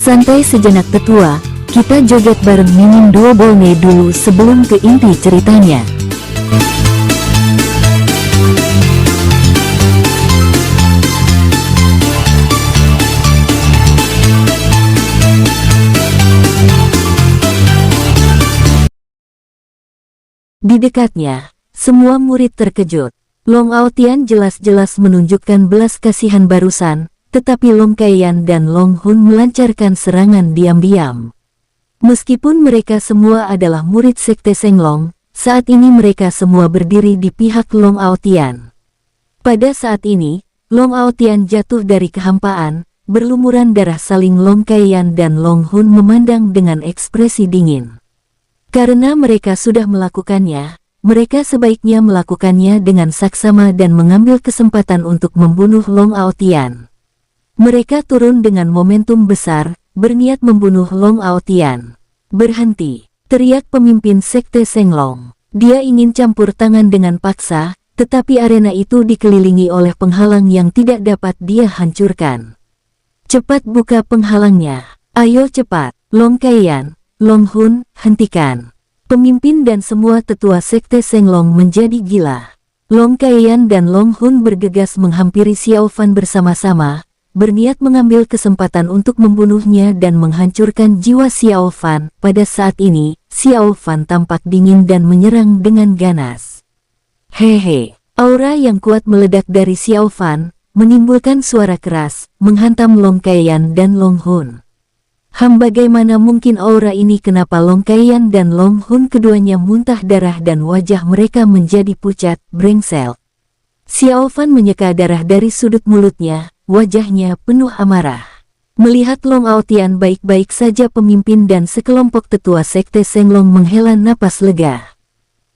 Santai sejenak tetua, kita joget bareng Mimin Duo Bolne dulu sebelum ke inti ceritanya. Di dekatnya, semua murid terkejut. Long Aotian jelas-jelas menunjukkan belas kasihan barusan, tetapi Long Kaiyan dan Long Hun melancarkan serangan diam-diam. Meskipun mereka semua adalah murid Sekte Senglong, saat ini mereka semua berdiri di pihak Long Aotian. Pada saat ini, Long Aotian jatuh dari kehampaan, berlumuran darah saling Long Kaiyan dan Long Hun memandang dengan ekspresi dingin. Karena mereka sudah melakukannya, mereka sebaiknya melakukannya dengan saksama dan mengambil kesempatan untuk membunuh Long Aotian. Mereka turun dengan momentum besar, berniat membunuh Long Aotian. "Berhenti!" teriak pemimpin Sekte Senglong. Dia ingin campur tangan dengan paksa, tetapi arena itu dikelilingi oleh penghalang yang tidak dapat dia hancurkan. "Cepat buka penghalangnya! Ayo cepat! Long Kaiyan, Long Hun, hentikan!" Pemimpin dan semua tetua Sekte Senglong menjadi gila. Long Kaiyan dan Long Hun bergegas menghampiri Xiao Fan bersama-sama, berniat mengambil kesempatan untuk membunuhnya dan menghancurkan jiwa Xiao Fan. Pada saat ini, Xiao Fan tampak dingin dan menyerang dengan ganas. Hehe, aura yang kuat meledak dari Xiao Fan, menimbulkan suara keras, menghantam Long Kaiyan dan Long Hun. Bagaimana mungkin aura ini? Kenapa Long Kaiyan dan Long Hun keduanya muntah darah dan wajah mereka menjadi pucat, brengsel. Xiao Fan menyeka darah dari sudut mulutnya, wajahnya penuh amarah. Melihat Long Aotian baik-baik saja, pemimpin dan sekelompok tetua Sekte Senglong menghela napas lega.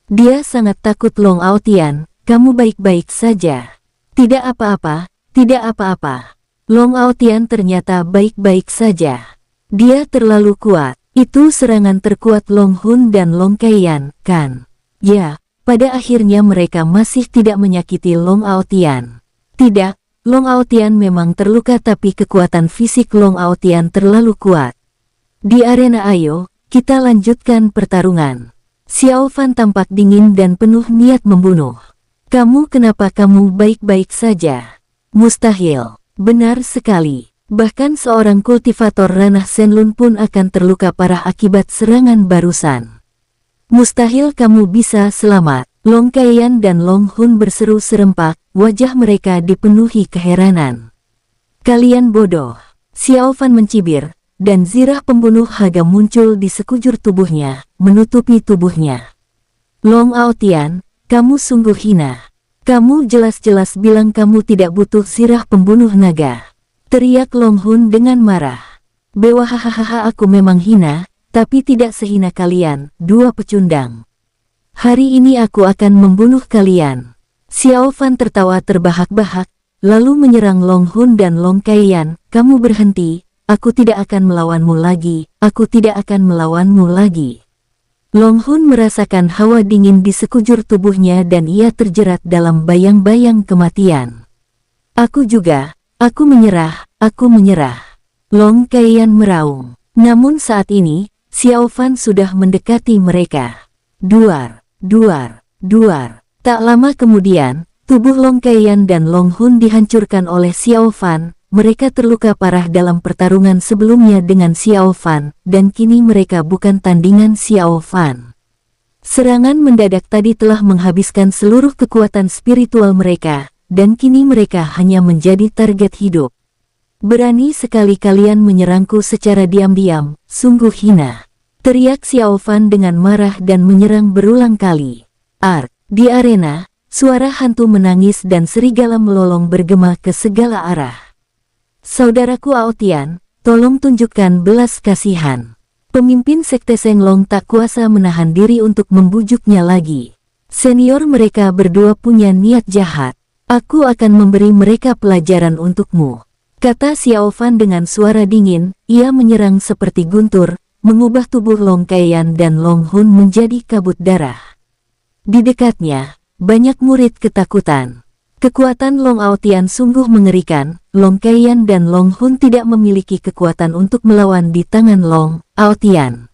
Dia sangat takut. "Long Aotian, kamu baik-baik saja?" "Tidak apa-apa, tidak apa-apa." Long Aotian ternyata baik-baik saja. Dia terlalu kuat. Itu serangan terkuat Long Hun dan Long Kaiyan, kan? Ya, pada akhirnya mereka masih tidak menyakiti Long Aotian. Tidak, Long Aotian memang terluka, tapi kekuatan fisik Long Aotian terlalu kuat. Di arena, ayo, kita lanjutkan pertarungan. Xiao Fan tampak dingin dan penuh niat membunuh. "Kamu kenapa? Kamu baik-baik saja?" "Mustahil." "Benar sekali. Bahkan seorang kultivator ranah Senlun pun akan terluka parah akibat serangan barusan. Mustahil kamu bisa selamat." Long Kaiyan dan Long Hun berseru serempak, wajah mereka dipenuhi keheranan. "Kalian bodoh!" Xiao Fan mencibir, dan zirah pembunuh Haga muncul di sekujur tubuhnya, menutupi tubuhnya. "Long Aotian, kamu sungguh hina. Kamu jelas-jelas bilang kamu tidak butuh zirah pembunuh naga," teriak Long Hun dengan marah. "Bewahahaha, aku memang hina, tapi tidak sehina kalian, dua pecundang. Hari ini aku akan membunuh kalian." Xiao Fan tertawa terbahak-bahak, lalu menyerang Long Hun dan Long Kaiyan. "Kamu berhenti, aku tidak akan melawanmu lagi, aku tidak akan melawanmu lagi." Long Hun merasakan hawa dingin di sekujur tubuhnya dan ia terjerat dalam bayang-bayang kematian. "Aku juga, aku menyerah, aku menyerah." Long Kaiyan meraung. Namun saat ini, Xiao Fan sudah mendekati mereka. Duar, duar, duar. Tak lama kemudian, tubuh Long Kaiyan dan Long Hun dihancurkan oleh Xiao Fan. Mereka terluka parah dalam pertarungan sebelumnya dengan Xiao Fan, dan kini mereka bukan tandingan Xiao Fan. Serangan mendadak tadi telah menghabiskan seluruh kekuatan spiritual mereka, dan kini mereka hanya menjadi target hidup. "Berani sekali kalian menyerangku secara diam-diam, sungguh hina," teriak Xiao Fan dengan marah dan menyerang berulang kali. Di arena, suara hantu menangis dan serigala melolong bergema ke segala arah. "Saudaraku Aotian, tolong tunjukkan belas kasihan." Pemimpin Sekte Senglong tak kuasa menahan diri untuk membujuknya lagi. "Senior mereka berdua punya niat jahat. Aku akan memberi mereka pelajaran untukmu," kata Xiao Fan dengan suara dingin. Ia menyerang seperti guntur, mengubah tubuh Long Kaiyan dan Long Hun menjadi kabut darah. Di dekatnya, banyak murid ketakutan. Kekuatan Long Aotian sungguh mengerikan. Long Kaiyan dan Long Hun tidak memiliki kekuatan untuk melawan di tangan Long Aotian.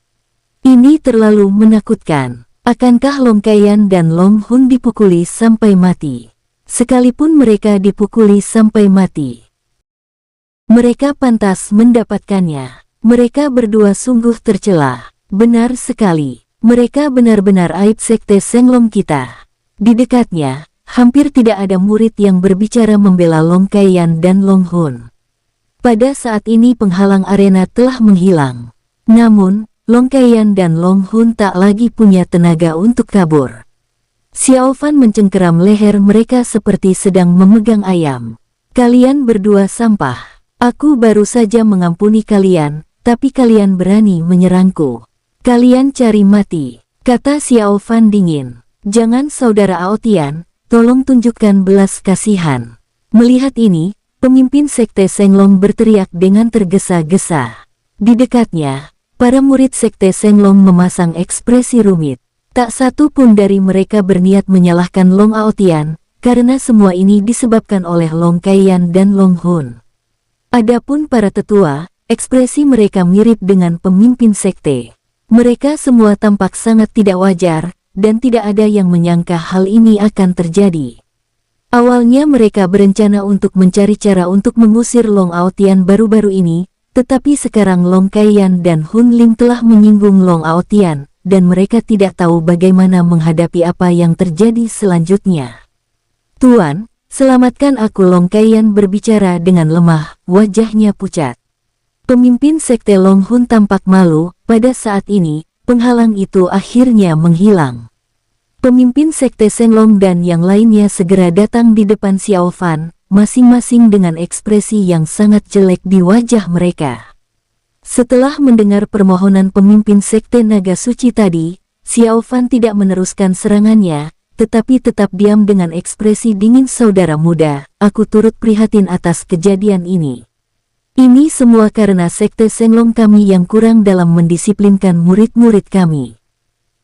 Ini terlalu menakutkan. Akankah Long Kaiyan dan Long Hun dipukuli sampai mati? Sekalipun mereka dipukuli sampai mati, mereka pantas mendapatkannya. Mereka berdua sungguh tercela. Benar sekali. Mereka benar-benar aib sekte Senglong kita. Di dekatnya, hampir tidak ada murid yang berbicara membela Long Kaiyan dan Long Hun. Pada saat ini penghalang arena telah menghilang. Namun, Long Kaiyan dan Long Hun tak lagi punya tenaga untuk kabur. Xiao Fan mencengkeram leher mereka seperti sedang memegang ayam. Kalian berdua sampah. Aku baru saja mengampuni kalian, tapi kalian berani menyerangku. Kalian cari mati, kata Xiao Fan dingin. Jangan saudara Aotian, tolong tunjukkan belas kasihan. Melihat ini, pemimpin sekte Senglong berteriak dengan tergesa-gesa. Di dekatnya, para murid sekte Senglong memasang ekspresi rumit. Tak satu pun dari mereka berniat menyalahkan Long Aotian, karena semua ini disebabkan oleh Long Kaiyan dan Long Hun. Adapun para tetua, ekspresi mereka mirip dengan pemimpin sekte. Mereka semua tampak sangat tidak wajar, dan tidak ada yang menyangka hal ini akan terjadi. Awalnya mereka berencana untuk mencari cara untuk mengusir Long Aotian baru-baru ini, tetapi sekarang Long Kaiyan dan Hun Ling telah menyinggung Long Aotian, dan mereka tidak tahu bagaimana menghadapi apa yang terjadi selanjutnya. Tuan, selamatkan aku. Long Kaiyan berbicara dengan lemah, wajahnya pucat. Pemimpin sekte Long Hun tampak malu. Pada saat ini, penghalang itu akhirnya menghilang. Pemimpin sekte Senglong dan yang lainnya segera datang di depan Xiao Fan, masing-masing dengan ekspresi yang sangat jelek di wajah mereka. Setelah mendengar permohonan pemimpin sekte Naga Suci tadi, Xiao Fan tidak meneruskan serangannya, tetapi tetap diam dengan ekspresi dingin. Saudara muda, aku turut prihatin atas kejadian ini. Ini semua karena sekte Senglong kami yang kurang dalam mendisiplinkan murid-murid kami.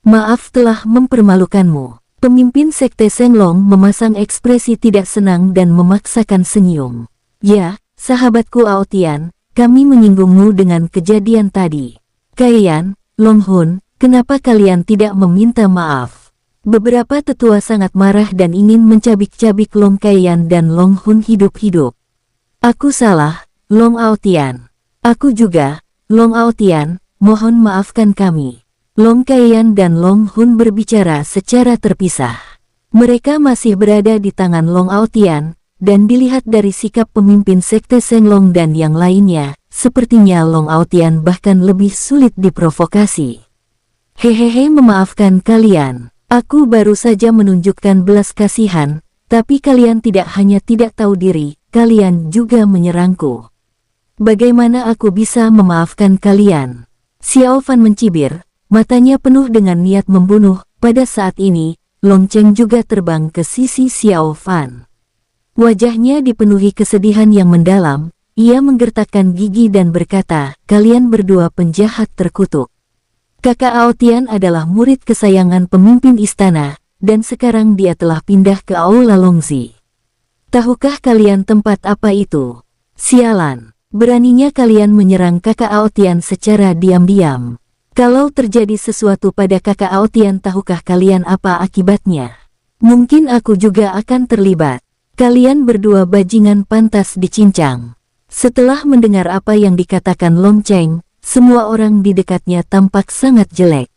Maaf telah mempermalukanmu. Pemimpin sekte Senglong memasang ekspresi tidak senang dan memaksakan senyum. Ya, sahabatku Aotian, kami menyinggungmu dengan kejadian tadi. Kaiyan, Long Hun, kenapa kalian tidak meminta maaf? Beberapa tetua sangat marah dan ingin mencabik-cabik Long Kaiyan dan Long Hun hidup-hidup. Aku salah, Long Aotian. Aku juga, Long Aotian, mohon maafkan kami. Long Kaiyan dan Long Hun berbicara secara terpisah. Mereka masih berada di tangan Long Aotian, dan dilihat dari sikap pemimpin sekte Senglong dan yang lainnya, sepertinya Long Aotian bahkan lebih sulit diprovokasi. Hehehe, memaafkan kalian. Aku baru saja menunjukkan belas kasihan, tapi kalian tidak hanya tidak tahu diri, kalian juga menyerangku. Bagaimana aku bisa memaafkan kalian? Xiao Fan mencibir, matanya penuh dengan niat membunuh. Pada saat ini, Long Cheng juga terbang ke sisi Xiao Fan. Wajahnya dipenuhi kesedihan yang mendalam. Ia menggertakkan gigi dan berkata, kalian berdua penjahat terkutuk. Kakak Aotian adalah murid kesayangan pemimpin istana, dan sekarang dia telah pindah ke Aula Longzi. Tahukah kalian tempat apa itu? Sialan, beraninya kalian menyerang kakak Aotian secara diam-diam. Kalau terjadi sesuatu pada kakak Aotian, tahukah kalian apa akibatnya? Mungkin aku juga akan terlibat. Kalian berdua bajingan pantas dicincang. Setelah mendengar apa yang dikatakan Long Cheng, semua orang di dekatnya tampak sangat jelek.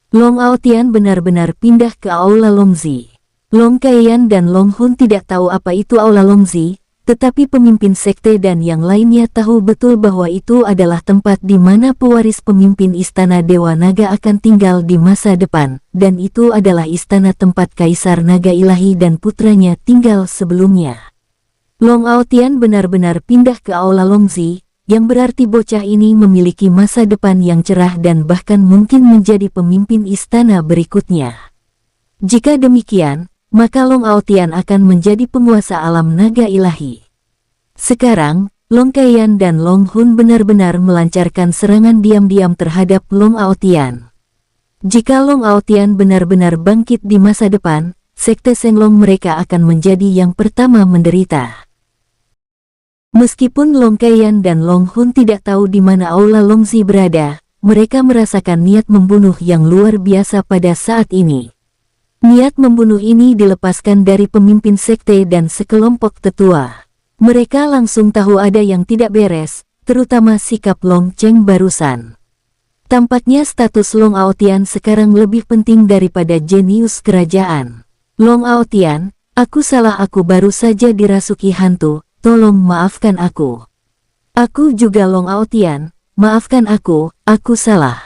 Long Aotian benar-benar pindah ke Aula Longzi. Long Kaiyan dan Long Hun tidak tahu apa itu Aula Longzi, tetapi pemimpin sekte dan yang lainnya tahu betul bahwa itu adalah tempat di mana pewaris pemimpin Istana Dewa Naga akan tinggal di masa depan, dan itu adalah istana tempat Kaisar Naga Ilahi dan putranya tinggal sebelumnya. Long Aotian benar-benar pindah ke Aula Longzi, yang berarti bocah ini memiliki masa depan yang cerah dan bahkan mungkin menjadi pemimpin istana berikutnya. Jika demikian, maka Long Aotian akan menjadi penguasa alam naga ilahi. Sekarang, Long Kaiyan dan Long Hun benar-benar melancarkan serangan diam-diam terhadap Long Aotian. Jika Long Aotian benar-benar bangkit di masa depan, Sekte Senglong mereka akan menjadi yang pertama menderita. Meskipun Long Kaiyan dan Long Hun tidak tahu di mana Aula Longzi berada, mereka merasakan niat membunuh yang luar biasa pada saat ini. Niat membunuh ini dilepaskan dari pemimpin sekte dan sekelompok tetua. Mereka langsung tahu ada yang tidak beres, terutama sikap Long Cheng barusan. Tampaknya status Long Aotian sekarang lebih penting daripada jenius kerajaan. Long Aotian, aku salah, aku baru saja dirasuki hantu. Tolong maafkan aku. Aku juga Long Aotian, maafkan aku salah.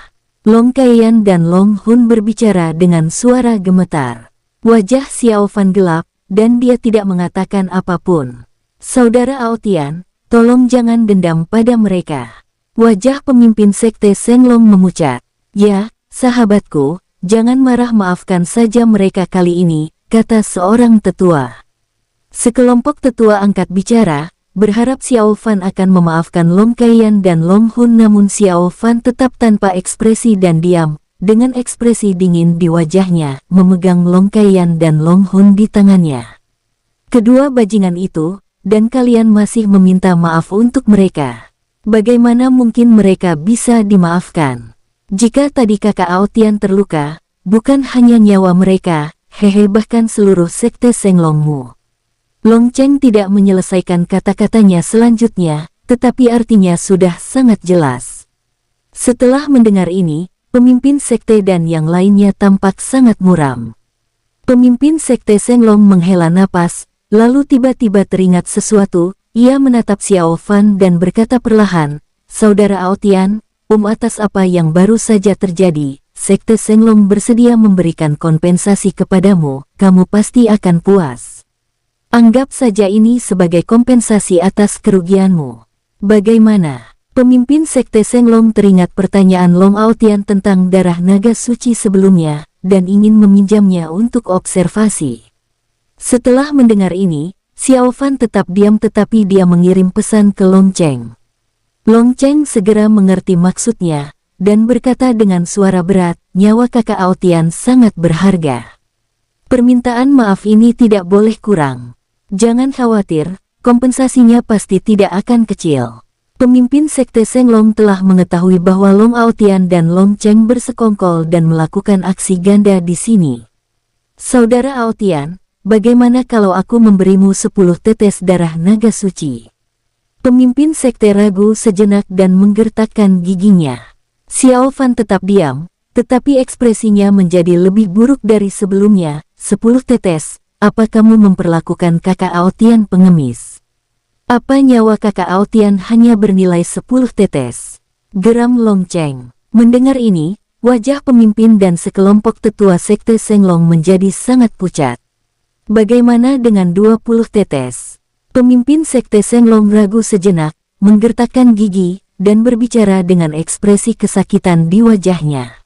Long Kaiyan dan Long Hun berbicara dengan suara gemetar. Wajah Xiao Fan gelap, dan dia tidak mengatakan apapun. Saudara Aotian, tolong jangan dendam pada mereka. Wajah pemimpin sekte Senglong memucat. Ya, sahabatku, jangan marah, maafkan saja mereka kali ini, kata seorang tetua. Sekelompok tetua angkat bicara, berharap Xiao Fan akan memaafkan Long Kaiyan dan Long Hun, namun Xiao Fan tetap tanpa ekspresi dan diam, dengan ekspresi dingin di wajahnya, memegang Long Kaiyan dan Long Hun di tangannya. Kedua bajingan itu, dan kalian masih meminta maaf untuk mereka. Bagaimana mungkin mereka bisa dimaafkan? Jika tadi kakak Aotian terluka, bukan hanya nyawa mereka, bahkan seluruh sekte Senglongmu. Long Cheng tidak menyelesaikan kata-katanya selanjutnya, tetapi artinya sudah sangat jelas. Setelah mendengar ini, pemimpin sekte dan yang lainnya tampak sangat muram. Pemimpin sekte Senglong menghela napas, lalu tiba-tiba teringat sesuatu. Ia menatap Xiao Fan dan berkata perlahan, Saudara Aotian, atas apa yang baru saja terjadi, sekte Senglong bersedia memberikan kompensasi kepadamu, kamu pasti akan puas. Anggap saja ini sebagai kompensasi atas kerugianmu. Bagaimana? Pemimpin sekte Senglong teringat pertanyaan Long Aotian tentang darah naga suci sebelumnya, dan ingin meminjamnya untuk observasi. Setelah mendengar ini, Xiao Fan tetap diam, tetapi dia mengirim pesan ke Long Cheng. Long Cheng segera mengerti maksudnya, dan berkata dengan suara berat, nyawa kakak Aotian sangat berharga. Permintaan maaf ini tidak boleh kurang. Jangan khawatir, kompensasinya pasti tidak akan kecil. Pemimpin sekte Senglong telah mengetahui bahwa Long Aotian dan Long Cheng bersekongkol dan melakukan aksi ganda di sini. Saudara Aotian, bagaimana kalau aku memberimu 10 tetes darah naga suci? Pemimpin sekte ragu sejenak dan menggertakkan giginya. Xiao Fan tetap diam, tetapi ekspresinya menjadi lebih buruk dari sebelumnya. 10 tetes. Apa kamu memperlakukan kakak Aotian pengemis? Apa nyawa kakak Aotian hanya bernilai 10 tetes? Geram Long Cheng. Mendengar ini, wajah pemimpin dan sekelompok tetua sekte Senglong menjadi sangat pucat. Bagaimana dengan 20 tetes? Pemimpin sekte Senglong ragu sejenak, menggertakkan gigi, dan berbicara dengan ekspresi kesakitan di wajahnya.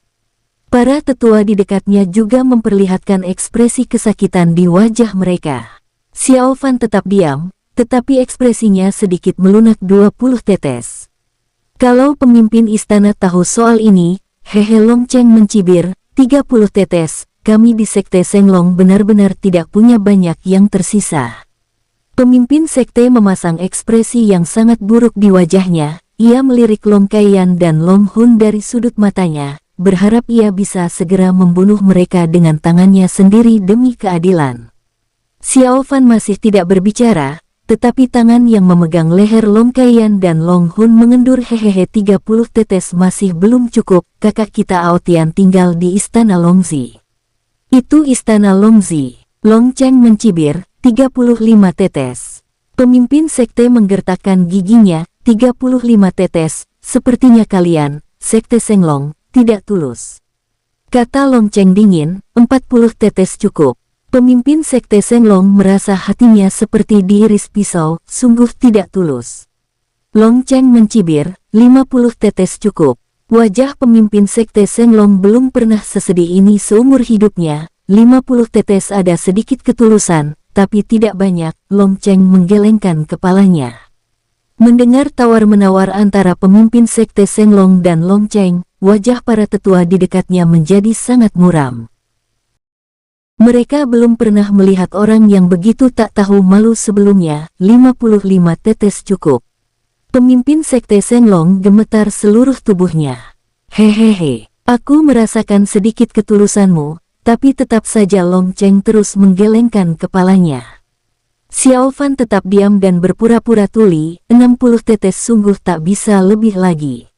Para tetua di dekatnya juga memperlihatkan ekspresi kesakitan di wajah mereka. Xiao Fan tetap diam, tetapi ekspresinya sedikit melunak. 20 tetes. Kalau pemimpin istana tahu soal ini, Long Cheng mencibir, 30 tetes, kami di sekte Senglong benar-benar tidak punya banyak yang tersisa. Pemimpin sekte memasang ekspresi yang sangat buruk di wajahnya, ia melirik Long Kaiyan dan Long Hun dari sudut matanya, berharap ia bisa segera membunuh mereka dengan tangannya sendiri demi keadilan. Xiao Fan masih tidak berbicara, tetapi tangan yang memegang leher Long Kaiyan dan Long Hun mengendur. 30 tetes masih belum cukup, kakak kita Aotian tinggal di istana Longzi. Itu istana Longzi. Long Cheng mencibir, 35 tetes. Pemimpin sekte menggertakkan giginya, 35 tetes, sepertinya kalian, sekte Senglong, tidak tulus. Kata Long Cheng dingin, 40 tetes cukup. Pemimpin sekte Senglong merasa hatinya seperti diiris pisau, sungguh tidak tulus. Long Cheng mencibir, 50 tetes cukup. Wajah pemimpin sekte Senglong belum pernah sesedih ini seumur hidupnya. 50 tetes ada sedikit ketulusan, tapi tidak banyak. Long Cheng menggelengkan kepalanya. Mendengar tawar-menawar antara pemimpin sekte Senglong dan Long Cheng, wajah para tetua di dekatnya menjadi sangat muram. Mereka belum pernah melihat orang yang begitu tak tahu malu sebelumnya. 55 tetes cukup. Pemimpin Sekte Shenlong gemetar seluruh tubuhnya. Hehehe, aku merasakan sedikit ketulusanmu, tapi tetap saja Long Cheng terus menggelengkan kepalanya. Xiao Fan tetap diam dan berpura-pura tuli. 60 tetes sungguh tak bisa lebih lagi,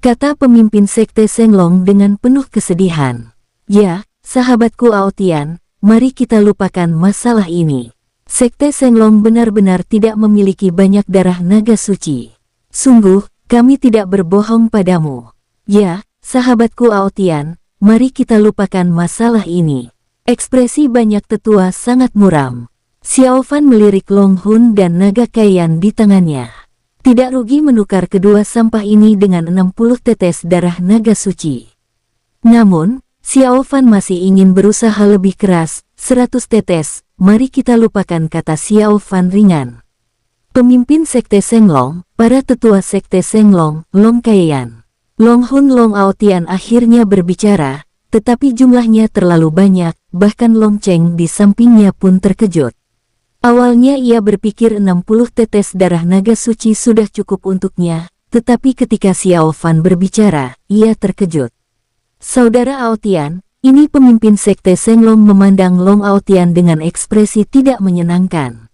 kata pemimpin Sekte Shenlong dengan penuh kesedihan. Ya, sahabatku Aotian, mari kita lupakan masalah ini. Sekte Shenlong benar-benar tidak memiliki banyak darah naga suci. Sungguh, kami tidak berbohong padamu. Ya, sahabatku Aotian, mari kita lupakan masalah ini. Ekspresi banyak tetua sangat muram. Xiao Fan melirik Long Hun dan naga Kaiyan di tangannya. Tidak rugi menukar kedua sampah ini dengan 60 tetes darah naga suci. Namun, Xiao Fan masih ingin berusaha lebih keras. 100 tetes, mari kita lupakan, kata Xiao Fan ringan. Pemimpin Sekte Shenlong, para tetua Sekte Shenlong, Long Kaiyan, Long Hun, Long Aotian akhirnya berbicara, tetapi jumlahnya terlalu banyak, bahkan Long Cheng di sampingnya pun terkejut. Awalnya ia berpikir 60 tetes darah naga suci sudah cukup untuknya, tetapi ketika Xiao Fan berbicara, ia terkejut. Saudara Aotian, ini pemimpin Sekte Shenlong memandang Long Aotian dengan ekspresi tidak menyenangkan.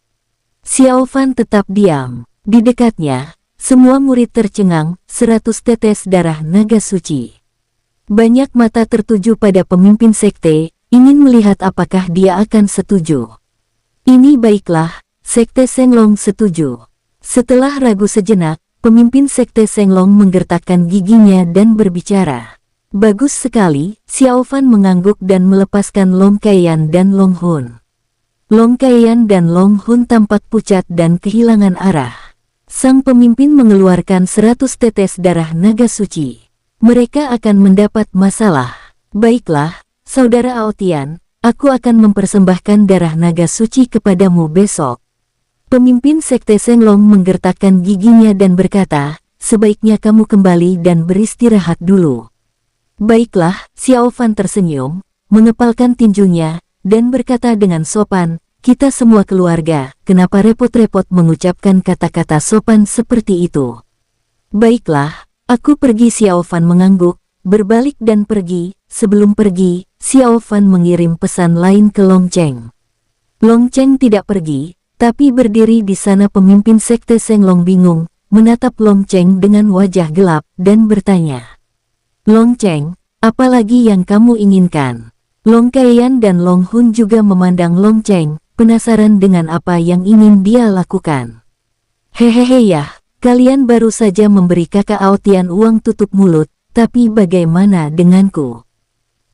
Xiao Fan tetap diam. Di dekatnya, semua murid tercengang. 100 tetes darah naga suci. Banyak mata tertuju pada pemimpin sekte, ingin melihat apakah dia akan setuju. Ini baiklah, Sekte Shenlong setuju. Setelah ragu sejenak, pemimpin Sekte Shenlong menggertakkan giginya dan berbicara. Bagus sekali, Xiao Fan mengangguk dan melepaskan Long Kaiyan dan Long Hun. Long Kaiyan dan Long Hun tampak pucat dan kehilangan arah. Sang pemimpin mengeluarkan 100 tetes darah naga suci. Mereka akan mendapat masalah. Baiklah, saudara Aotian, aku akan mempersembahkan darah naga suci kepadamu besok. Pemimpin Sekte Shenlong menggertakkan giginya dan berkata, sebaiknya kamu kembali dan beristirahat dulu. Baiklah, Xiao Fan tersenyum, mengepalkan tinjunya, dan berkata dengan sopan, kita semua keluarga, kenapa repot-repot mengucapkan kata-kata sopan seperti itu? Baiklah, aku pergi. Xiao Fan mengangguk, berbalik dan pergi. Sebelum pergi, Xiao Fan mengirim pesan lain ke Long Cheng. Long Cheng tidak pergi, tapi berdiri di sana. Pemimpin Sekte Shenlong bingung, menatap Long Cheng dengan wajah gelap, dan bertanya, Long Cheng, apa lagi yang kamu inginkan? Long Kaiyan dan Long Hun juga memandang Long Cheng, penasaran dengan apa yang ingin dia lakukan. Hehehe ya, kalian baru saja memberi kakak Aotian uang tutup mulut, tapi bagaimana denganku?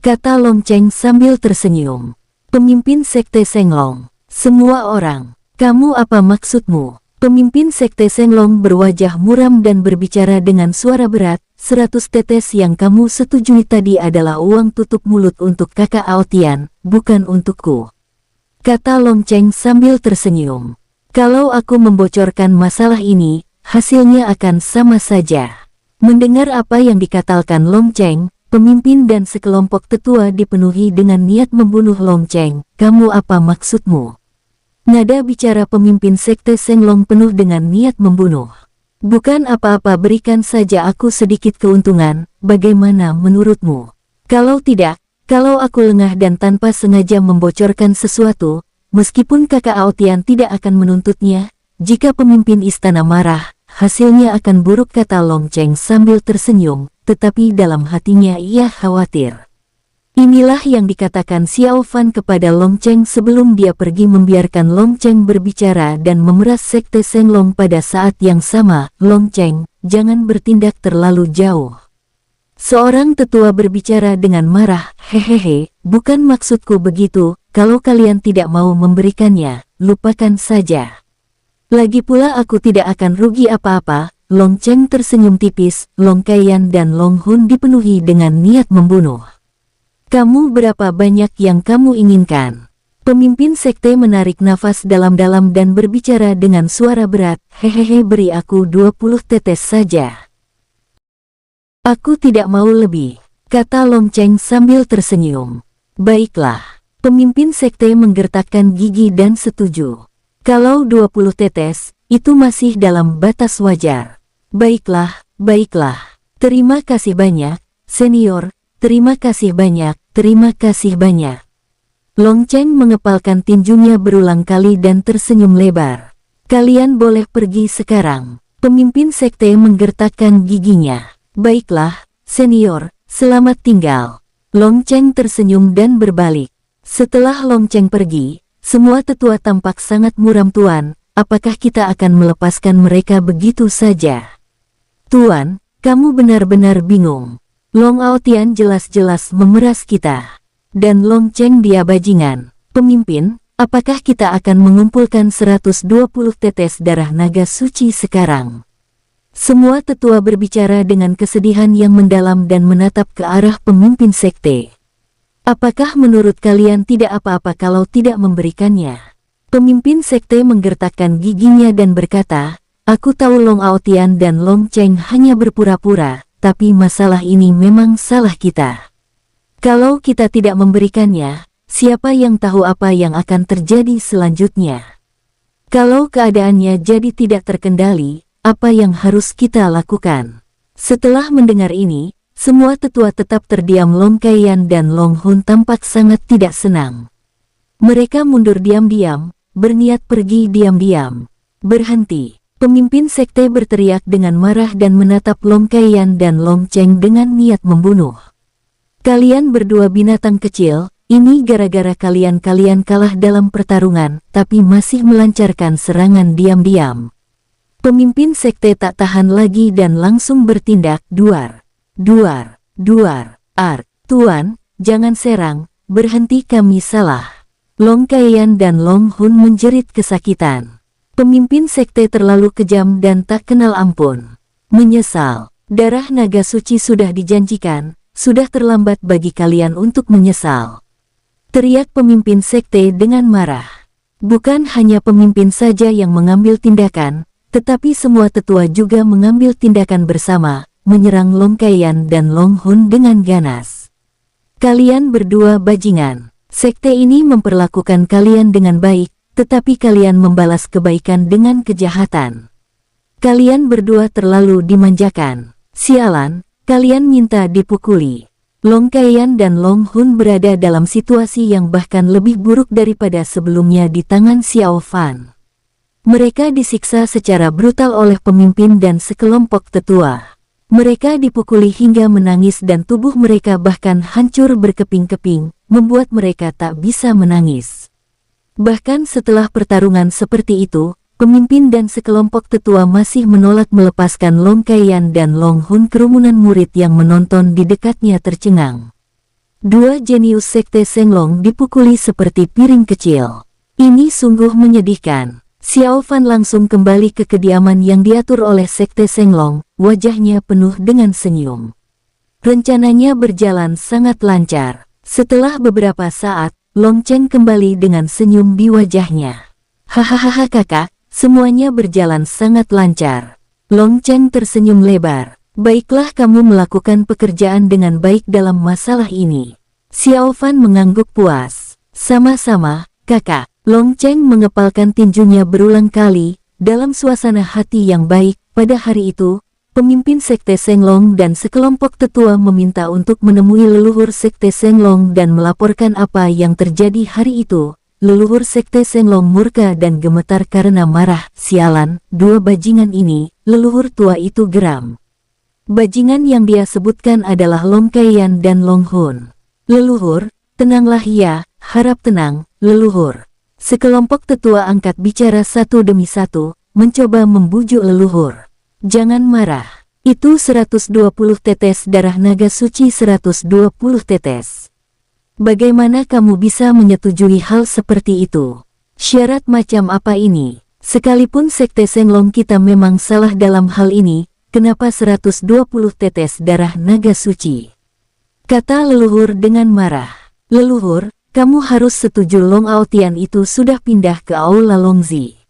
Kata Long Cheng sambil tersenyum. Pemimpin Sekte Shenlong, semua orang, kamu apa maksudmu? Pemimpin Sekte Shenlong berwajah muram dan berbicara dengan suara berat, 100 tetes yang kamu setujui tadi adalah uang tutup mulut untuk kakak Aotian, bukan untukku. Kata Long Cheng sambil tersenyum. Kalau aku membocorkan masalah ini, hasilnya akan sama saja. Mendengar apa yang dikatakan Long Cheng, pemimpin dan sekelompok tetua dipenuhi dengan niat membunuh Long Cheng. Kamu apa maksudmu? Nada bicara pemimpin Sekte Shenlong penuh dengan niat membunuh. Bukan apa-apa, berikan saja aku sedikit keuntungan, bagaimana menurutmu? Kalau tidak, kalau aku lengah dan tanpa sengaja membocorkan sesuatu, meskipun kakak Aotian tidak akan menuntutnya, jika pemimpin istana marah, hasilnya akan buruk, kata Long Cheng sambil tersenyum, tetapi dalam hatinya ia khawatir. Inilah yang dikatakan Xiao Fan kepada Long Cheng sebelum dia pergi, membiarkan Long Cheng berbicara dan memeras Sekte Shenlong. Pada saat yang sama, Long Cheng, jangan bertindak terlalu jauh. Seorang tetua berbicara dengan marah, hehehe, bukan maksudku begitu, kalau kalian tidak mau memberikannya, lupakan saja. Lagi pula aku tidak akan rugi apa-apa. Long Cheng tersenyum tipis. Long Kaiyan dan Long Hun dipenuhi dengan niat membunuh. Kamu berapa banyak yang kamu inginkan? Pemimpin sekte menarik nafas dalam-dalam dan berbicara dengan suara berat, hehehe, beri aku 20 tetes saja. Aku tidak mau lebih, kata Long Cheng sambil tersenyum. Baiklah, Pemimpin sekte menggertakkan gigi dan setuju. Kalau 20 tetes, itu masih dalam batas wajar. Baiklah, baiklah. Terima kasih banyak, senior. Terima kasih banyak, terima kasih banyak. Long Cheng mengepalkan tinjunya berulang kali dan tersenyum lebar. Kalian boleh pergi sekarang. Pemimpin sekte menggertakkan giginya. Baiklah, senior, selamat tinggal. Long Cheng tersenyum dan berbalik. Setelah Long Cheng pergi, semua tetua tampak sangat muram. Tuan, apakah kita akan melepaskan mereka begitu saja? Tuan, kamu benar-benar bingung. Long Aotian jelas-jelas memeras kita. Dan Long Cheng dia bajingan. Pemimpin, apakah kita akan mengumpulkan 120 tetes darah naga suci sekarang? Semua tetua berbicara dengan kesedihan yang mendalam dan menatap ke arah pemimpin sekte. Apakah menurut kalian tidak apa-apa kalau tidak memberikannya? Pemimpin sekte menggertakkan giginya dan berkata, aku tahu Long Aotian dan Long Cheng hanya berpura-pura, tapi masalah ini memang salah kita. Kalau kita tidak memberikannya, siapa yang tahu apa yang akan terjadi selanjutnya? Kalau keadaannya jadi tidak terkendali, apa yang harus kita lakukan? Setelah mendengar ini, semua tetua tetap terdiam. Long Kaiyan dan Long Hun tampak sangat tidak senang. Mereka mundur diam-diam, berniat pergi diam-diam. Berhenti. Pemimpin sekte berteriak dengan marah dan menatap Long Kaiyan dan Long Cheng dengan niat membunuh. Kalian berdua binatang kecil, ini gara-gara kalian kalah dalam pertarungan, tapi masih melancarkan serangan diam-diam. Pemimpin sekte tak tahan lagi dan langsung bertindak. Duar. Tuan, jangan serang, berhenti, kami salah. Long Kaiyan dan Long Hun menjerit kesakitan. Pemimpin sekte terlalu kejam dan tak kenal ampun. Menyesal, darah naga suci sudah dijanjikan, sudah terlambat bagi kalian untuk menyesal. Teriak pemimpin sekte dengan marah. Bukan hanya pemimpin saja yang mengambil tindakan, tetapi semua tetua juga mengambil tindakan bersama, menyerang Long Kaiyan dan Long Hun dengan ganas. Kalian berdua bajingan. Sekte ini memperlakukan kalian dengan baik, tetapi kalian membalas kebaikan dengan kejahatan. Kalian berdua terlalu dimanjakan. Sialan, kalian minta dipukuli. Long Kaiyan dan Long Hun berada dalam situasi yang bahkan lebih buruk daripada sebelumnya di tangan Xiao Fan. Mereka disiksa secara brutal oleh pemimpin dan sekelompok tetua. Mereka dipukuli hingga menangis dan tubuh mereka bahkan hancur berkeping-keping, membuat mereka tak bisa menangis. Bahkan setelah pertarungan seperti itu, pemimpin dan sekelompok tetua masih menolak melepaskan Long Kaiyan dan Long Hun. Kerumunan murid yang menonton di dekatnya tercengang. Dua jenius sekte Senglong dipukuli seperti piring kecil. Ini sungguh menyedihkan. Xiao Fan langsung kembali ke kediaman yang diatur oleh sekte Senglong, wajahnya penuh dengan senyum. Rencananya berjalan sangat lancar. Setelah beberapa saat, Long Cheng kembali dengan senyum di wajahnya. Hahaha kakak, semuanya berjalan sangat lancar. Long Cheng tersenyum lebar. Baiklah, kamu melakukan pekerjaan dengan baik dalam masalah ini. Xiao Fan mengangguk puas. Sama-sama, kakak. Long Cheng mengepalkan tinjunya berulang kali, dalam suasana hati yang baik. Pada hari itu, pemimpin sekte Senglong dan sekelompok tetua meminta untuk menemui leluhur sekte Senglong dan melaporkan apa yang terjadi hari itu. Leluhur sekte Senglong murka dan gemetar karena marah. Sialan, dua bajingan ini, leluhur tua itu geram. Bajingan yang dia sebutkan adalah Long Kaiyan dan Long Hun. Leluhur, tenanglah ya, harap tenang, leluhur. Sekelompok tetua angkat bicara satu demi satu, mencoba membujuk leluhur. Jangan marah. Itu 120 tetes darah naga suci, 120 tetes. Bagaimana kamu bisa menyetujui hal seperti itu? Syarat macam apa ini? Sekalipun sekte Senglong kita memang salah dalam hal ini, kenapa 120 tetes darah naga suci? Kata leluhur dengan marah. Leluhur, kamu harus setuju Long Aotian itu sudah pindah ke Aula Longzi.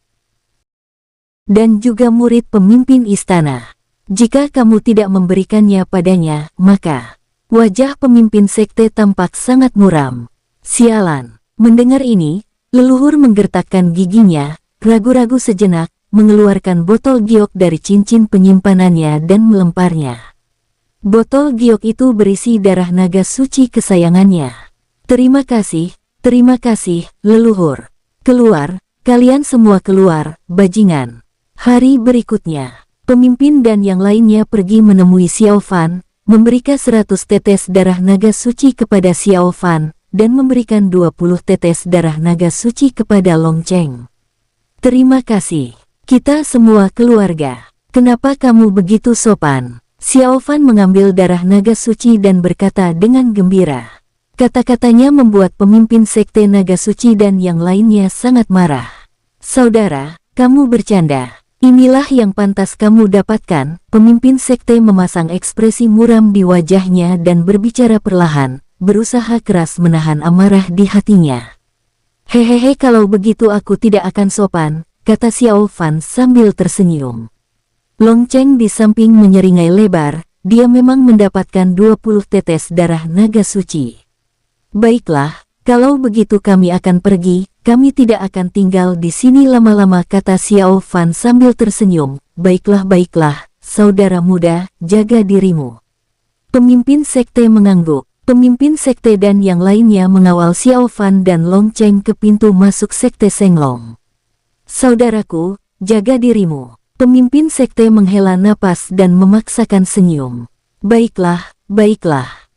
Dan juga murid pemimpin istana. Jika kamu tidak memberikannya padanya, maka wajah pemimpin sekte tampak sangat muram. Sialan, Mendengar ini, leluhur menggertakkan giginya, ragu-ragu sejenak, mengeluarkan botol giok dari cincin penyimpanannya dan melemparnya. Botol giok itu berisi darah naga suci kesayangannya. Terima kasih, leluhur. Keluar, kalian semua keluar, bajingan. Hari berikutnya, pemimpin dan yang lainnya pergi menemui Xiao Fan, memberikan 100 tetes darah naga suci kepada Xiao Fan, dan memberikan 20 tetes darah naga suci kepada Long Cheng. Terima kasih. Kita semua keluarga. Kenapa kamu begitu sopan? Xiao Fan mengambil darah naga suci dan berkata dengan gembira. Kata-katanya membuat pemimpin sekte naga suci dan yang lainnya sangat marah. Saudara, kamu bercanda. Inilah yang pantas kamu dapatkan. Pemimpin sekte memasang ekspresi muram di wajahnya dan berbicara perlahan, berusaha keras menahan amarah di hatinya. Hehehe, kalau begitu aku tidak akan sopan, kata Xiao Fan sambil tersenyum. Long Cheng di samping menyeringai lebar, dia memang mendapatkan 20 tetes darah naga suci. Baiklah, kalau begitu kami akan pergi, kami tidak akan tinggal di sini lama-lama, kata Xiao Fan sambil tersenyum. Baiklah, saudara muda, jaga dirimu. Pemimpin sekte mengangguk. Pemimpin sekte dan yang lainnya mengawal Xiao Fan dan Long Cheng ke pintu masuk sekte Senglong. Saudaraku, jaga dirimu. Pemimpin sekte menghela napas dan memaksakan senyum. Baiklah,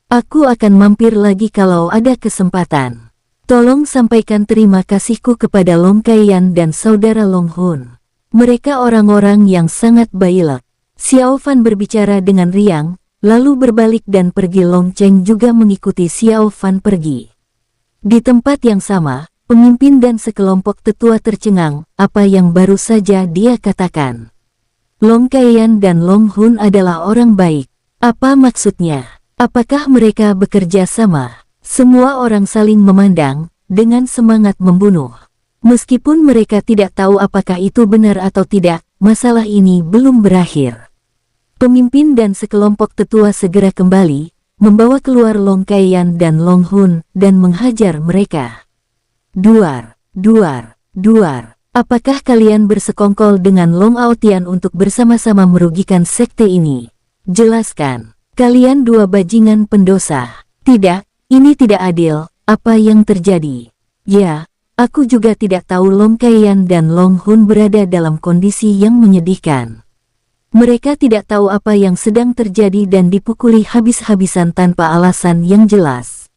aku akan mampir lagi kalau ada kesempatan. Tolong sampaikan terima kasihku kepada Long Kaiyan dan saudara Long Hun. Mereka orang-orang yang sangat baik. Xiao Fan berbicara dengan riang, lalu berbalik dan pergi. Long Cheng juga mengikuti Xiao Fan pergi. Di tempat yang sama, pemimpin dan sekelompok tetua tercengang, apa yang baru saja dia katakan. Long Kaiyan dan Long Hun adalah orang baik. Apa maksudnya? Apakah mereka bekerja sama? Semua orang saling memandang, dengan semangat membunuh. Meskipun mereka tidak tahu apakah itu benar atau tidak, masalah ini belum berakhir. Pemimpin dan sekelompok tetua segera kembali, membawa keluar Long Kaiyan dan Long Hun, dan menghajar mereka. Duar. Apakah kalian bersekongkol dengan Long Aotian untuk bersama-sama merugikan sekte ini? Jelaskan. Kalian dua bajingan pendosa. Tidak, ini tidak adil. Apa yang terjadi? Ya, aku juga tidak tahu. Long Kaiyan dan Long Hun berada dalam kondisi yang menyedihkan. Mereka tidak tahu apa yang sedang terjadi dan dipukuli habis-habisan tanpa alasan yang jelas.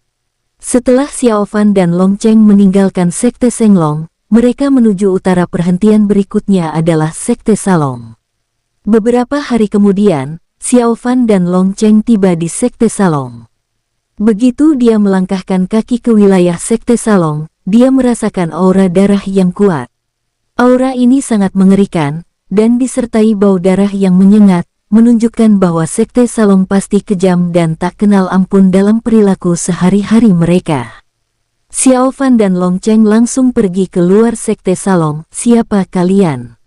Setelah Xiao Fan dan Long Cheng meninggalkan sekte Senglong, mereka menuju utara. Perhentian berikutnya adalah sekte Salong. Beberapa hari kemudian, Xiao Fan dan Long Cheng tiba di sekte Salong. Begitu dia melangkahkan kaki ke wilayah sekte Salong, dia merasakan aura darah yang kuat. Aura ini sangat mengerikan, dan disertai bau darah yang menyengat, menunjukkan bahwa sekte Salong pasti kejam dan tak kenal ampun dalam perilaku sehari-hari mereka. Xiao Fan dan Long Cheng langsung pergi ke luar sekte Salong. Siapa kalian?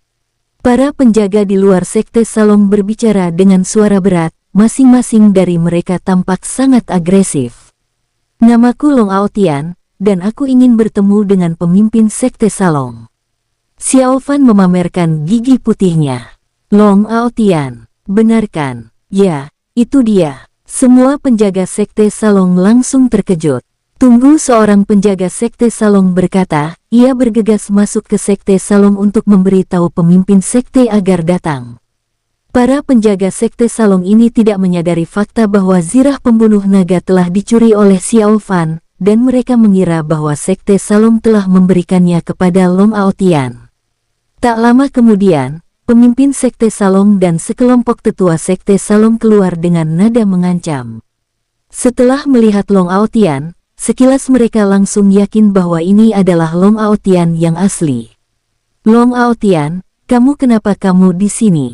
Para penjaga di luar sekte Salong berbicara dengan suara berat, masing-masing dari mereka tampak sangat agresif. Namaku Long Aotian, dan aku ingin bertemu dengan pemimpin sekte Salong. Xiao Fan memamerkan gigi putihnya. Long Aotian, benarkan? Ya, itu dia. Semua penjaga sekte Salong langsung terkejut. Tunggu, seorang penjaga sekte Salong berkata. Ia bergegas masuk ke sekte Salong untuk memberitahu pemimpin sekte agar datang. Para penjaga sekte Salong ini tidak menyadari fakta bahwa zirah pembunuh naga telah dicuri oleh Xiao Fan, dan mereka mengira bahwa sekte Salong telah memberikannya kepada Long Aotian. Tak lama kemudian, pemimpin sekte Salong dan sekelompok tetua sekte Salong keluar dengan nada mengancam. Setelah melihat Long Aotian, sekilas mereka langsung yakin bahwa ini adalah Long Aotian yang asli. Long Aotian, kenapa kamu di sini?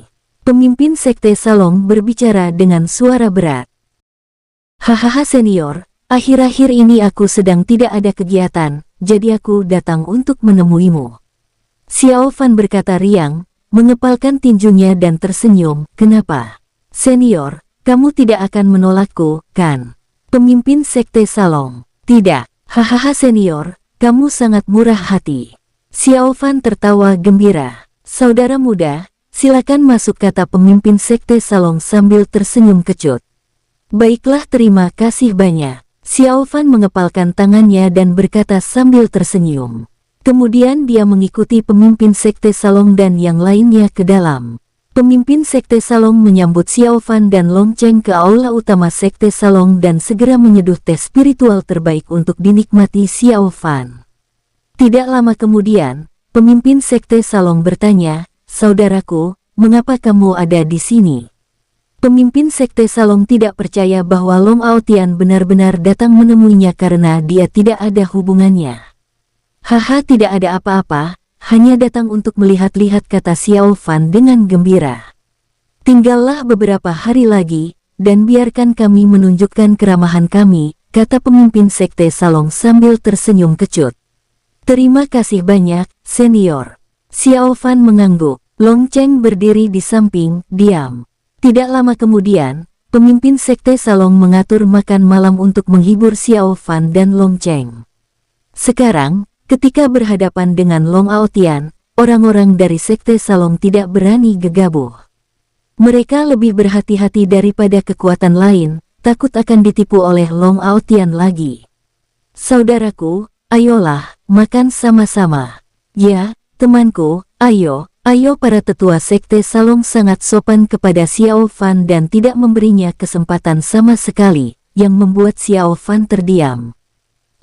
Pemimpin sekte Salong berbicara dengan suara berat. Hahaha senior, akhir-akhir ini aku sedang tidak ada kegiatan, jadi aku datang untuk menemuimu. Xiao Fan berkata riang, mengepalkan tinjunya dan tersenyum. Kenapa? Senior, kamu tidak akan menolakku, kan? Pemimpin sekte Salong. Tidak, hahaha senior, kamu sangat murah hati. Xiao Fan tertawa gembira. Saudara muda, silakan masuk, kata pemimpin sekte Salong sambil tersenyum kecut. Baiklah, terima kasih banyak. Xiao Fan mengepalkan tangannya dan berkata sambil tersenyum. Kemudian dia mengikuti pemimpin sekte Salong dan yang lainnya ke dalam. Pemimpin sekte Salong menyambut Xiao Fan dan Long Cheng ke aula utama sekte Salong dan segera menyeduh teh spiritual terbaik untuk dinikmati Xiao Fan. Tidak lama kemudian, pemimpin sekte Salong bertanya, "Saudaraku, mengapa kamu ada di sini?" Pemimpin sekte Salong tidak percaya bahwa Long Aotian benar-benar datang menemuinya karena dia tidak ada hubungannya. "Haha, tidak ada apa-apa. Hanya datang untuk melihat-lihat," kata Xiao Fan dengan gembira. "Tinggallah beberapa hari lagi, dan biarkan kami menunjukkan keramahan kami," kata pemimpin sekte Salong sambil tersenyum kecut. "Terima kasih banyak, senior." Xiao Fan mengangguk. Long Cheng berdiri di samping, diam. Tidak lama kemudian, pemimpin sekte Salong mengatur makan malam untuk menghibur Xiao Fan dan Long Cheng. Sekarang, ketika berhadapan dengan Long Aotian, orang-orang dari sekte Salong tidak berani gegabah. Mereka lebih berhati-hati daripada kekuatan lain, takut akan ditipu oleh Long Aotian lagi. "Saudaraku, ayolah, makan sama-sama." "Ya, temanku, ayo." Para tetua sekte Salong sangat sopan kepada Xiao Fan dan tidak memberinya kesempatan sama sekali, yang membuat Xiao Fan terdiam.